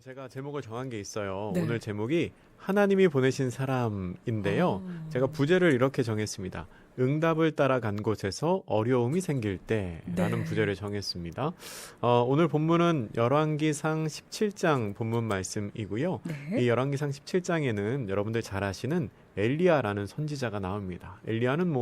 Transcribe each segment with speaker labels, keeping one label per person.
Speaker 1: 제가 제목을 정한 게 있어요.
Speaker 2: 네.
Speaker 1: 오늘 제목이 하나님이 보내신 사람인데요. 제가 부제를 이렇게 정했습니다. 응답을 따라간 곳에서 어려움이 생길 때라는
Speaker 2: 네.
Speaker 1: 부제를 정했습니다. 오늘 본문은 열왕기상 17장 본문 말씀이고요.
Speaker 2: 네.
Speaker 1: 이 열왕기상 17장에는 여러분들 잘 아시는 엘리야라는 선지자가 나옵니다. 엘리야는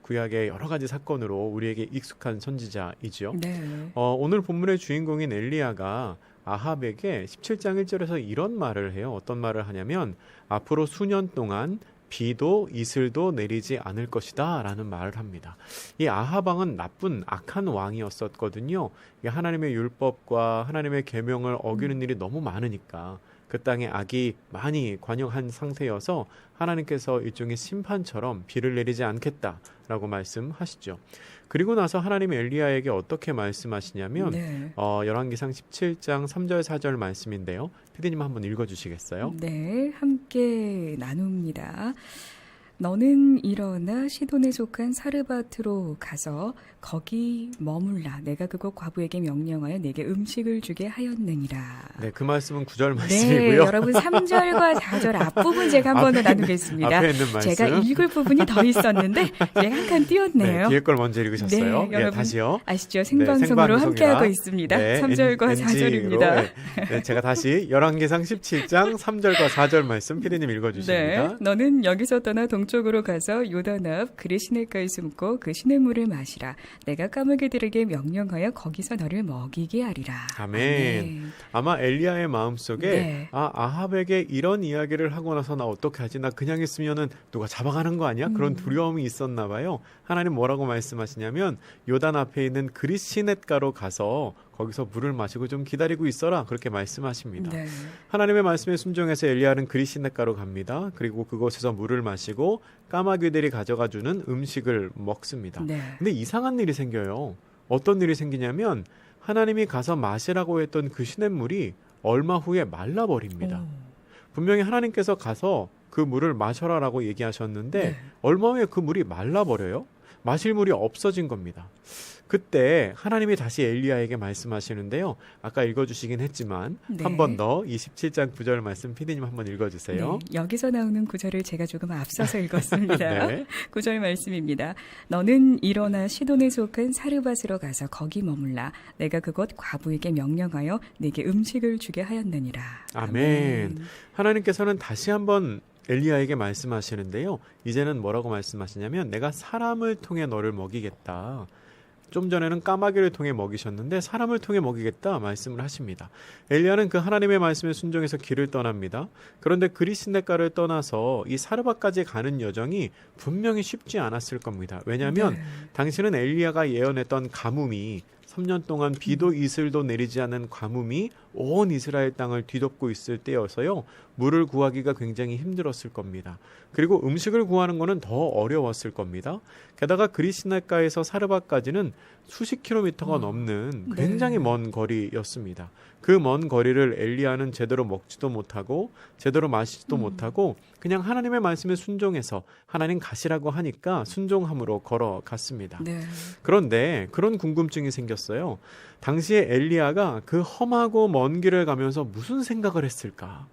Speaker 1: 구약의 여러 가지 사건으로 우리에게 익숙한 선지자이죠.
Speaker 2: 네.
Speaker 1: 오늘 본문의 주인공인 엘리야가 아합에게 17장 1절에서 이런 말을 해요. 어떤 말을 하냐면 앞으로 수년 동안 비도 이슬도 내리지 않을 것이다 라는 말을 합니다. 이 아합 왕은 나쁜 악한 왕이었었거든요. 하나님의 율법과 하나님의 계명을 어기는 일이 너무 많으니까 그 땅에 악이 많이 관영한 상태여서 하나님께서 일종의 심판처럼 비를 내리지 않겠다라고 말씀하시죠. 그리고 나서 하나님이 엘리야에게 어떻게 말씀하시냐면
Speaker 2: 네.
Speaker 1: 열왕기상 17장 3절 4절 말씀인데요. 피디님 한번 읽어주시겠어요?
Speaker 2: 네, 함께 나눕니다. 너는 일어나 시돈에 속한 사르밧으로 가서 거기 머물라. 내가 그곳 과부에게 명령하여 내게 음식을 주게 하였느니라.
Speaker 1: 네, 그 말씀은 9절
Speaker 2: 네,
Speaker 1: 말씀이고요.
Speaker 2: 여러분 3절과 4절 앞부분 제가 한번 나누겠습니다.
Speaker 1: 앞에 있는 말씀.
Speaker 2: 제가 읽을 부분이 더 있었는데 제가 한 칸 띄웠네요.
Speaker 1: 네, 뒤에 걸 먼저 읽으셨어요.
Speaker 2: 네, 여러분
Speaker 1: 다시요.
Speaker 2: 아시죠? 생방송으로 함께하고 있습니다. 3절과 4절입니다.
Speaker 1: 네, 제가 다시 열왕기상 17장 3절과 4절 말씀 피디님 읽어주십니다.
Speaker 2: 네, 너는 여기서 떠나 동쪽으로 가서 요단 앞 그리 시냇가에 숨고 그 시냇물을 마시라. 내가 까마귀들에게 명령하여 거기서 너를 먹이게 하리라.
Speaker 1: 아멘. 아마 엘리야의 마음속에
Speaker 2: 네.
Speaker 1: 아합에게 이런 이야기를 하고 나서 나 어떻게 하지? 나 그냥 있으면은 누가 잡아가는 거 아니야? 그런 두려움이 있었나 봐요. 하나님 뭐라고 말씀하시냐면 요단 앞에 있는 그리시넷가로 가서 거기서 물을 마시고 좀 기다리고 있어라. 그렇게 말씀하십니다.
Speaker 2: 네.
Speaker 1: 하나님의 말씀에 순종해서 엘리야는 그리시넷가로 갑니다. 그리고 그곳에서 물을 마시고 까마귀들이 가져가 주는 음식을 먹습니다.
Speaker 2: 네.
Speaker 1: 근데 이상한 일이 생겨요. 어떤 일이 생기냐면 하나님이 가서 마시라고 했던 그 시냇물이 얼마 후에 말라버립니다. 분명히 하나님께서 가서 그 물을 마셔라라고 얘기하셨는데
Speaker 2: 네.
Speaker 1: 얼마 후에 그 물이 말라버려요. 마실 물이 없어진 겁니다. 그때 하나님이 다시 엘리야에게 말씀하시는데요. 아까 읽어주시긴 했지만
Speaker 2: 네.
Speaker 1: 한 번 더 27장 9절 말씀 피디님 한번 읽어주세요.
Speaker 2: 네, 여기서 나오는 구절을 제가 조금 앞서서 읽었습니다.
Speaker 1: 네.
Speaker 2: 9절 말씀입니다. 너는 일어나 시돈에 속한 사르밧으로 가서 거기 머물라. 내가 그곳 과부에게 명령하여 내게 음식을 주게 하였느니라.
Speaker 1: 아멘. 하나님께서는 다시 한번 엘리야에게 말씀하시는데요. 이제는 뭐라고 말씀하시냐면 내가 사람을 통해 너를 먹이겠다. 좀 전에는 까마귀를 통해 먹이셨는데 사람을 통해 먹이겠다 말씀을 하십니다. 엘리야는 그 하나님의 말씀에 순종해서 길을 떠납니다. 그런데 그리시넷가를 떠나서 이 사르밧까지 가는 여정이 분명히 쉽지 않았을 겁니다. 왜냐하면 당시는 엘리야가 예언했던 가뭄이 3년 동안 비도 이슬도 내리지 않은 가뭄이 온 이스라엘 땅을 뒤덮고 있을 때여서요. 물을 구하기가 굉장히 힘들었을 겁니다. 그리고 음식을 구하는 것은 더 어려웠을 겁니다. 게다가 그리시넷가에서 사르밧까지는 수십 킬로미터가 넘는 굉장히 먼 거리였습니다. 그 먼 거리를 엘리야는 제대로 먹지도 못하고 제대로 마시지도 못하고 그냥 하나님의 말씀에 순종해서 하나님 가시라고 하니까 순종함으로 걸어갔습니다.
Speaker 2: 네.
Speaker 1: 그런데 그런 궁금증이 생겼어요. 당시에 엘리야가 그 험하고 먼 길을 가면서 무슨 생각을 했을까?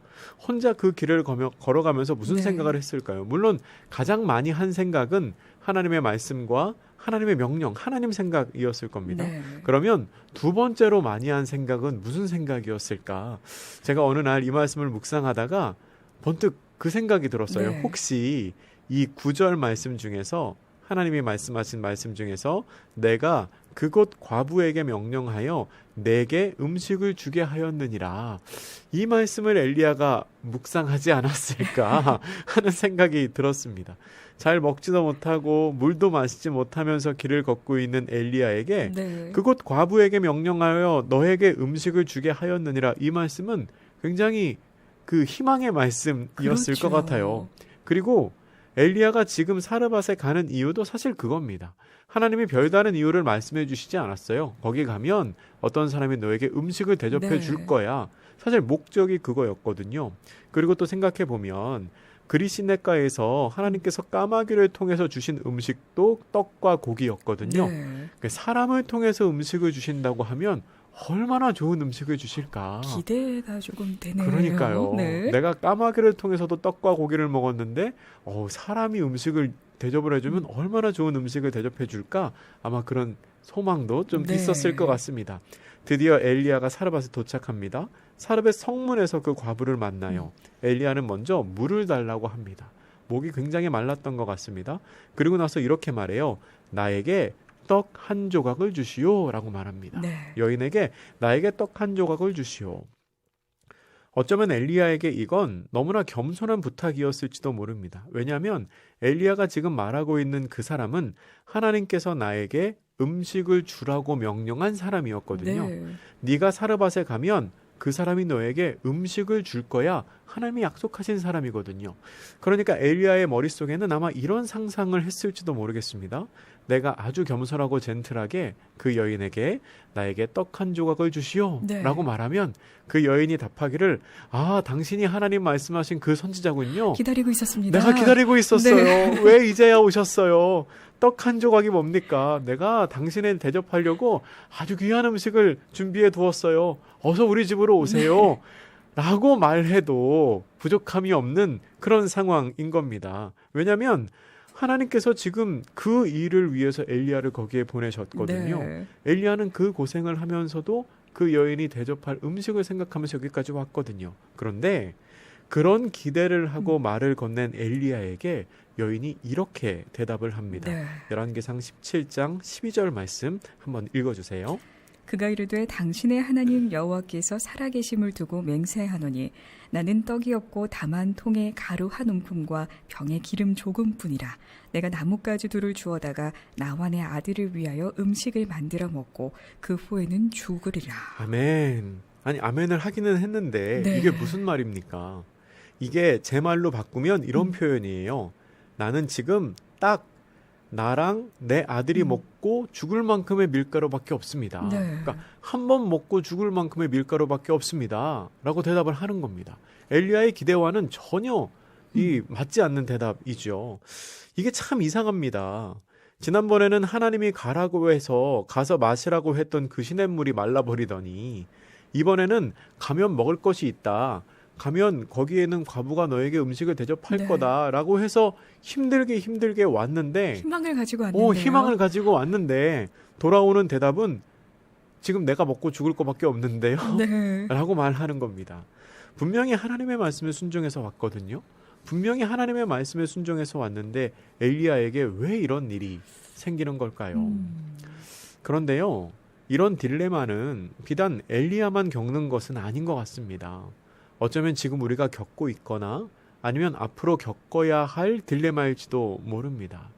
Speaker 1: 혼자 그 길을 걸어가면서 무슨
Speaker 2: 네.
Speaker 1: 생각을 했을까요? 물론 가장 많이 한 생각은 하나님의 말씀과 하나님의 명령, 하나님 생각이었을 겁니다.
Speaker 2: 네.
Speaker 1: 그러면 두 번째로 많이 한 생각은 무슨 생각이었을까? 제가 어느 날 이 말씀을 묵상하다가 번뜩 그 생각이 들었어요.
Speaker 2: 네.
Speaker 1: 혹시 이 9절 말씀 중에서 하나님이 말씀하신 말씀 중에서 내가 그곳 과부에게 명령하여 내게 음식을 주게 하였느니라. 이 말씀을 엘리야가 묵상하지 않았을까 하는 생각이 들었습니다. 잘 먹지도 못하고 물도 마시지 못하면서 길을 걷고 있는 엘리야에게
Speaker 2: 네.
Speaker 1: 그곳 과부에게 명령하여 너에게 음식을 주게 하였느니라. 이 말씀은 굉장히 그 희망의 말씀이었을
Speaker 2: 그렇죠.
Speaker 1: 것 같아요. 그리고 엘리야가 지금 사르밧에 가는 이유도 사실 그겁니다. 하나님이 별다른 이유를 말씀해 주시지 않았어요. 거기 가면 어떤 사람이 너에게 음식을 대접해
Speaker 2: 네.
Speaker 1: 줄 거야. 사실 목적이 그거였거든요. 그리고 또 생각해 보면 그리시넷가에서 하나님께서 까마귀를 통해서 주신 음식도 떡과 고기였거든요.
Speaker 2: 네.
Speaker 1: 사람을 통해서 음식을 주신다고 하면 얼마나 좋은 음식을 주실까.
Speaker 2: 기대가 조금 되네요.
Speaker 1: 그러니까요.
Speaker 2: 네.
Speaker 1: 내가 까마귀를 통해서도 떡과 고기를 먹었는데 사람이 음식을 대접을 해주면 얼마나 좋은 음식을 대접해 줄까. 아마 그런 소망도 좀
Speaker 2: 네.
Speaker 1: 있었을 것 같습니다. 드디어 엘리야가 사르밧에 도착합니다. 사르밧 성문에서 그 과부를 만나요. 엘리야는 먼저 물을 달라고 합니다. 목이 굉장히 말랐던 것 같습니다. 그리고 나서 이렇게 말해요. 나에게 떡 한 조각을 주시오 라고 말합니다.
Speaker 2: 네.
Speaker 1: 여인에게 나에게 떡 한 조각을 주시오. 어쩌면 엘리야에게 이건 너무나 겸손한 부탁이었을지도 모릅니다. 왜냐하면 엘리야가 지금 말하고 있는 그 사람은 하나님께서 나에게 음식을 주라고 명령한 사람이었거든요.
Speaker 2: 네.
Speaker 1: 네가 사르밧에 가면 그 사람이 너에게 음식을 줄 거야. 하나님이 약속하신 사람이거든요. 그러니까 엘리야의 머릿속에는 아마 이런 상상을 했을지도 모르겠습니다. 내가 아주 겸손하고 젠틀하게 그 여인에게 나에게 떡 한 조각을 주시오
Speaker 2: 네.
Speaker 1: 라고 말하면 그 여인이 답하기를 당신이 하나님 말씀하신 그 선지자군요.
Speaker 2: 기다리고 있었습니다.
Speaker 1: 내가 기다리고 있었어요.
Speaker 2: 네.
Speaker 1: 왜 이제야 오셨어요? 떡 한 조각이 뭡니까? 내가 당신을 대접하려고 아주 귀한 음식을 준비해 두었어요. 어서 우리 집으로 오세요. 라고 말해도 부족함이 없는 그런 상황인 겁니다. 왜냐하면 하나님께서 지금 그 일을 위해서 엘리야를 거기에 보내셨거든요.
Speaker 2: 네.
Speaker 1: 엘리야는 그 고생을 하면서도 그 여인이 대접할 음식을 생각하면서 여기까지 왔거든요. 그런데 그런 기대를 하고 말을 건넨 엘리야에게 여인이 이렇게 대답을 합니다.
Speaker 2: 네.
Speaker 1: 열왕기상 17장 12절 말씀 한번 읽어주세요.
Speaker 2: 그가 이르되 당신의 하나님 여호와께서 살아계심을 두고 맹세하노니 나는 떡이 없고 다만 통에 가루 한 움큼과 병에 기름 조금뿐이라. 내가 나뭇가지 둘을 주어다가 나와 내 아들을 위하여 음식을 만들어 먹고 그 후에는 죽으리라.
Speaker 1: 아멘. 아니 아멘을 하기는 했는데
Speaker 2: 네.
Speaker 1: 이게 무슨 말입니까? 이게 제 말로 바꾸면 이런 표현이에요. 나는 지금 딱 나랑 내 아들이 먹고 죽을 만큼의 밀가루밖에 없습니다.
Speaker 2: 네.
Speaker 1: 그러니까 한 번 먹고 죽을 만큼의 밀가루밖에 없습니다. 라고 대답을 하는 겁니다. 엘리야의 기대와는 전혀 맞지 않는 대답이죠. 이게 참 이상합니다. 지난번에는 하나님이 가라고 해서 가서 마시라고 했던 그 시냇물이 말라버리더니 이번에는 가면 먹을 것이 있다. 가면 거기에는 과부가 너에게 음식을 대접할
Speaker 2: 네.
Speaker 1: 거다라고 해서 힘들게 왔는데
Speaker 2: 희망을 가지고 왔는데요.
Speaker 1: 희망을 가지고 왔는데 돌아오는 대답은 지금 내가 먹고 죽을 것밖에 없는데요.
Speaker 2: 네.
Speaker 1: 라고 말하는 겁니다. 분명히 하나님의 말씀에 순종해서 왔거든요. 분명히 하나님의 말씀에 순종해서 왔는데 엘리야에게 왜 이런 일이 생기는 걸까요? 그런데요. 이런 딜레마는 비단 엘리야만 겪는 것은 아닌 것 같습니다. 어쩌면 지금 우리가 겪고 있거나 아니면 앞으로 겪어야 할 딜레마일지도 모릅니다.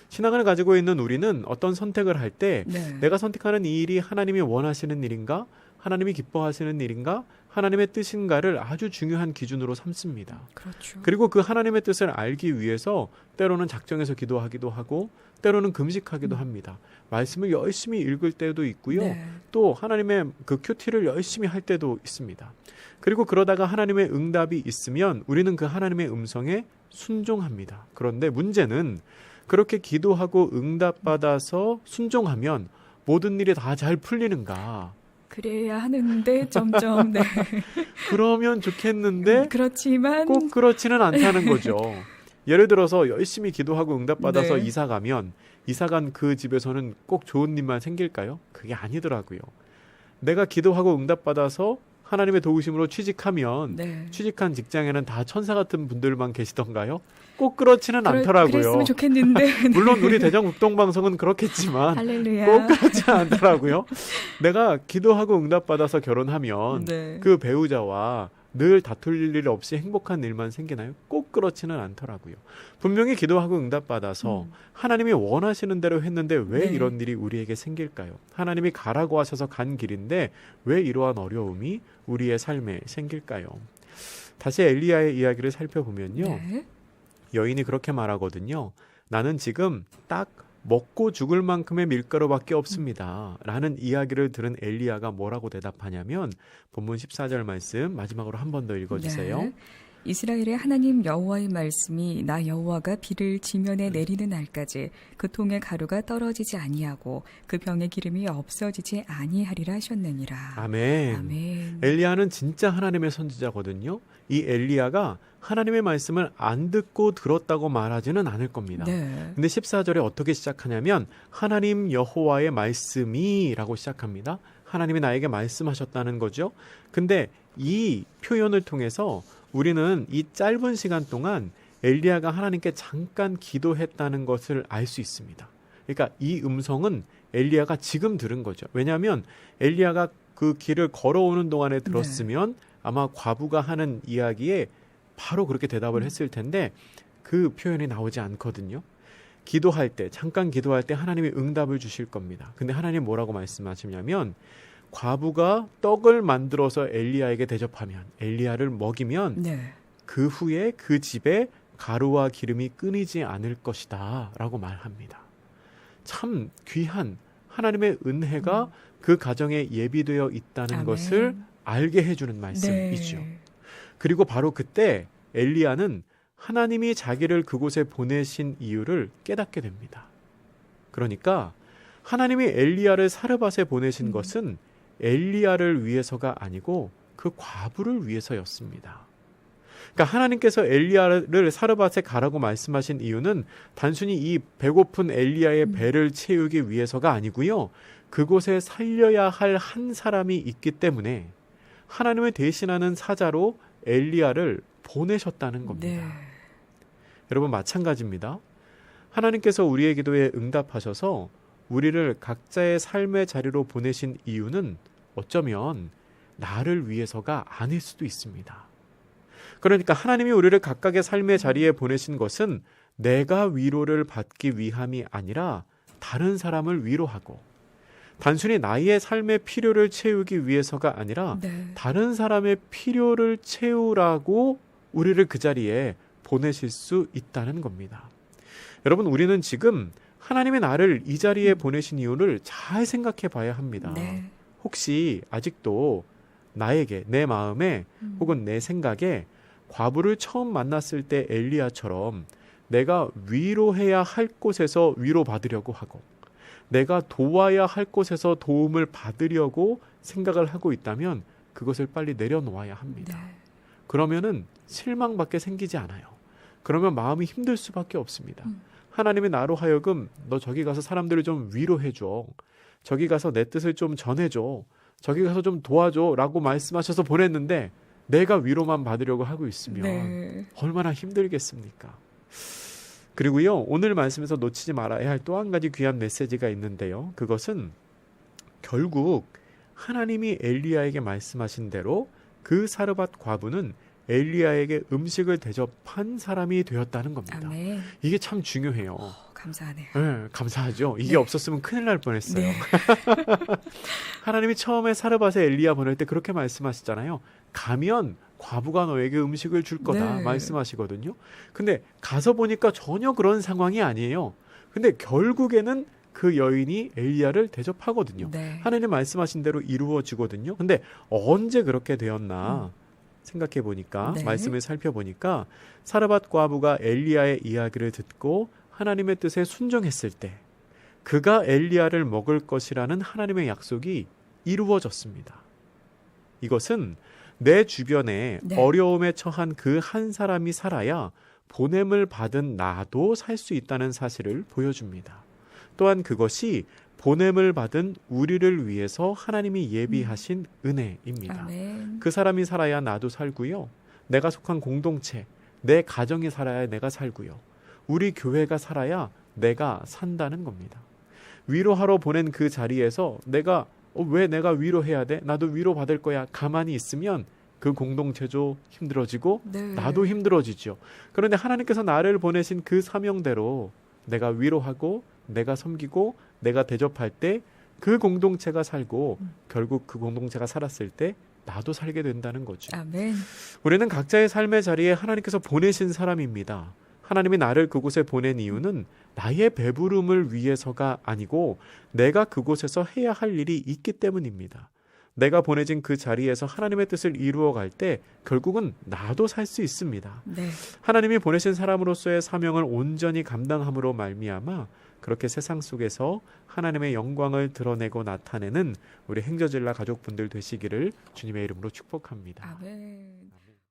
Speaker 1: 신앙을 가지고 있는 우리는 어떤 선택을 할 때
Speaker 2: 네.
Speaker 1: 내가 선택하는 이 일이 하나님이 원하시는 일인가? 하나님이 기뻐하시는 일인가? 하나님의 뜻인가를 아주 중요한 기준으로 삼습니다.
Speaker 2: 그렇죠.
Speaker 1: 그리고 그 하나님의 뜻을 알기 위해서 때로는 작정해서 기도하기도 하고 때로는 금식하기도 합니다. 말씀을 열심히 읽을 때도 있고요.
Speaker 2: 네.
Speaker 1: 또 하나님의 그 큐티를 열심히 할 때도 있습니다. 그리고 그러다가 하나님의 응답이 있으면 우리는 그 하나님의 음성에 순종합니다. 그런데 문제는 그렇게 기도하고 응답받아서 순종하면 모든 일이 다 잘 풀리는가?
Speaker 2: 그래야 하는데 점점 네.
Speaker 1: 그러면 좋겠는데
Speaker 2: 그렇지만
Speaker 1: 꼭 그렇지는 않다는 거죠. 예를 들어서 열심히 기도하고 응답받아서
Speaker 2: 네.
Speaker 1: 이사 가면 이사간 그 집에서는 꼭 좋은 일만 생길까요? 그게 아니더라고요. 내가 기도하고 응답받아서 하나님의 도우심으로 취직하면
Speaker 2: 네.
Speaker 1: 취직한 직장에는 다 천사 같은 분들만 계시던가요? 꼭 그렇지는 않더라고요.
Speaker 2: 그랬으면 좋겠는데.
Speaker 1: 물론 우리 대전국동방송은 그렇겠지만
Speaker 2: 할렐루야.
Speaker 1: 꼭 그렇지 않더라고요. 내가 기도하고 응답받아서 결혼하면
Speaker 2: 네.
Speaker 1: 그 배우자와 늘 다툴 일 없이 행복한 일만 생기나요? 꼭 그렇지는 않더라고요. 분명히 기도하고 응답받아서 하나님이 원하시는 대로 했는데 왜
Speaker 2: 네.
Speaker 1: 이런 일이 우리에게 생길까요? 하나님이 가라고 하셔서 간 길인데 왜 이러한 어려움이 우리의 삶에 생길까요? 다시 엘리야의 이야기를 살펴보면요.
Speaker 2: 네.
Speaker 1: 여인이 그렇게 말하거든요. 나는 지금 딱 먹고 죽을 만큼의 밀가루밖에 없습니다. 라는 이야기를 들은 엘리야가 뭐라고 대답하냐면 본문 14절 말씀 마지막으로 한 번 더 읽어주세요.
Speaker 2: 네. 이스라엘의 하나님 여호와의 말씀이 나 여호와가 비를 지면에 내리는 날까지 그 통에 가루가 떨어지지 아니하고 그 병의 기름이 없어지지 아니하리라 하셨느니라.
Speaker 1: 아멘.
Speaker 2: 아멘.
Speaker 1: 엘리야는 진짜 하나님의 선지자거든요. 이 엘리야가 하나님의 말씀을 안 듣고 들었다고 말하지는 않을 겁니다.
Speaker 2: 네.
Speaker 1: 근데 14절에 어떻게 시작하냐면 하나님 여호와의 말씀이 라고 시작합니다. 하나님이 나에게 말씀하셨다는 거죠. 근데 이 표현을 통해서 우리는 이 짧은 시간 동안 엘리야가 하나님께 잠깐 기도했다는 것을 알 수 있습니다. 그러니까 이 음성은 엘리야가 지금 들은 거죠. 왜냐하면 엘리야가 그 길을 걸어오는 동안에 들었으면 아마 과부가 하는 이야기에 바로 그렇게 대답을 했을 텐데 그 표현이 나오지 않거든요. 기도할 때, 잠깐 기도할 때 하나님이 응답을 주실 겁니다. 근데 하나님 뭐라고 말씀하시냐면 과부가 떡을 만들어서 엘리야에게 대접하면, 엘리야를 먹이면
Speaker 2: 네.
Speaker 1: 그 후에 그 집에 가루와 기름이 끊이지 않을 것이다 라고 말합니다. 참 귀한 하나님의 은혜가 그 가정에 예비되어 있다는
Speaker 2: 아멘.
Speaker 1: 것을 알게 해주는 말씀이죠.
Speaker 2: 네.
Speaker 1: 그리고 바로 그때 엘리야는 하나님이 자기를 그곳에 보내신 이유를 깨닫게 됩니다. 그러니까 하나님이 엘리야를 사르밧에 보내신 것은 엘리야를 위해서가 아니고 그 과부를 위해서였습니다. 그러니까 하나님께서 엘리야를 사르밧에 가라고 말씀하신 이유는 단순히 이 배고픈 엘리야의 배를 채우기 위해서가 아니고요. 그곳에 살려야 할 한 사람이 있기 때문에 하나님을 대신하는 사자로 엘리야를 보내셨다는 겁니다.
Speaker 2: 네.
Speaker 1: 여러분 마찬가지입니다. 하나님께서 우리의 기도에 응답하셔서 우리를 각자의 삶의 자리로 보내신 이유는 어쩌면 나를 위해서가 아닐 수도 있습니다. 그러니까 하나님이 우리를 각각의 삶의 자리에 보내신 것은 내가 위로를 받기 위함이 아니라 다른 사람을 위로하고 단순히 나의 삶의 필요를 채우기 위해서가 아니라 다른 사람의 필요를 채우라고 우리를 그 자리에 보내실 수 있다는 겁니다. 여러분 우리는 지금 하나님의 나를 이 자리에 보내신 이유를 잘 생각해 봐야 합니다.
Speaker 2: 네.
Speaker 1: 혹시 아직도 나에게 내 마음에 혹은 내 생각에 과부를 처음 만났을 때 엘리야처럼 내가 위로해야 할 곳에서 위로받으려고 하고 내가 도와야 할 곳에서 도움을 받으려고 생각을 하고 있다면 그것을 빨리 내려놓아야 합니다.
Speaker 2: 네.
Speaker 1: 그러면은 실망밖에 생기지 않아요. 그러면 마음이 힘들 수밖에 없습니다. 하나님이 나로 하여금 너 저기 가서 사람들을 좀 위로해줘. 저기 가서 내 뜻을 좀 전해줘. 저기 가서 좀 도와줘 라고 말씀하셔서 보냈는데 내가 위로만 받으려고 하고 있으면 얼마나 힘들겠습니까? 그리고요 오늘 말씀에서 놓치지 말아야 할 또 한 가지 귀한 메시지가 있는데요. 그것은 결국 하나님이 엘리야에게 말씀하신 대로 그 사르밧 과부는 엘리야에게 음식을 대접한 사람이 되었다는 겁니다.
Speaker 2: 아멘.
Speaker 1: 이게 참 중요해요.
Speaker 2: 감사하네요.
Speaker 1: 네, 감사하죠. 이게 없었으면 큰일 날 뻔했어요.
Speaker 2: 네.
Speaker 1: 하나님이 처음에 사르밧에 엘리야 보낼 때 그렇게 말씀하시잖아요. 가면 과부가 너에게 음식을 줄 거다 말씀하시거든요. 근데 가서 보니까 전혀 그런 상황이 아니에요. 근데 결국에는 그 여인이 엘리야를 대접하거든요. 하나님 말씀하신 대로 이루어지거든요. 근데 언제 그렇게 되었나 생각해 보니까 말씀을 살펴보니까 사르밧 과부가 엘리야의 이야기를 듣고 하나님의 뜻에 순종했을 때 그가 엘리야를 먹을 것이라는 하나님의 약속이 이루어졌습니다. 이것은 내 주변에 어려움에 처한 그 한 사람이 살아야 보냄을 받은 나도 살 수 있다는 사실을 보여줍니다. 또한 그것이 보냄을 받은 우리를 위해서 하나님이 예비하신 은혜입니다.
Speaker 2: 아멘.
Speaker 1: 그 사람이 살아야 나도 살고요. 내가 속한 공동체, 내 가정이 살아야 내가 살고요. 우리 교회가 살아야 내가 산다는 겁니다. 위로하러 보낸 그 자리에서 내가 왜 내가 위로해야 돼? 나도 위로받을 거야. 가만히 있으면 그 공동체도 힘들어지고 나도 힘들어지죠. 그런데 하나님께서 나를 보내신 그 사명대로 내가 위로하고 내가 섬기고 내가 대접할 때 그 공동체가 살고 결국 그 공동체가 살았을 때 나도 살게 된다는 거죠.
Speaker 2: 아멘.
Speaker 1: 우리는 각자의 삶의 자리에 하나님께서 보내신 사람입니다. 하나님이 나를 그곳에 보낸 이유는 나의 배부름을 위해서가 아니고 내가 그곳에서 해야 할 일이 있기 때문입니다. 내가 보내진 그 자리에서 하나님의 뜻을 이루어 갈 때 결국은 나도 살 수 있습니다.
Speaker 2: 네.
Speaker 1: 하나님이 보내신 사람으로서의 사명을 온전히 감당함으로 말미암아 그렇게 세상 속에서 하나님의 영광을 드러내고 나타내는 우리 행저질라 가족분들 되시기를 주님의 이름으로 축복합니다.
Speaker 2: 아멘.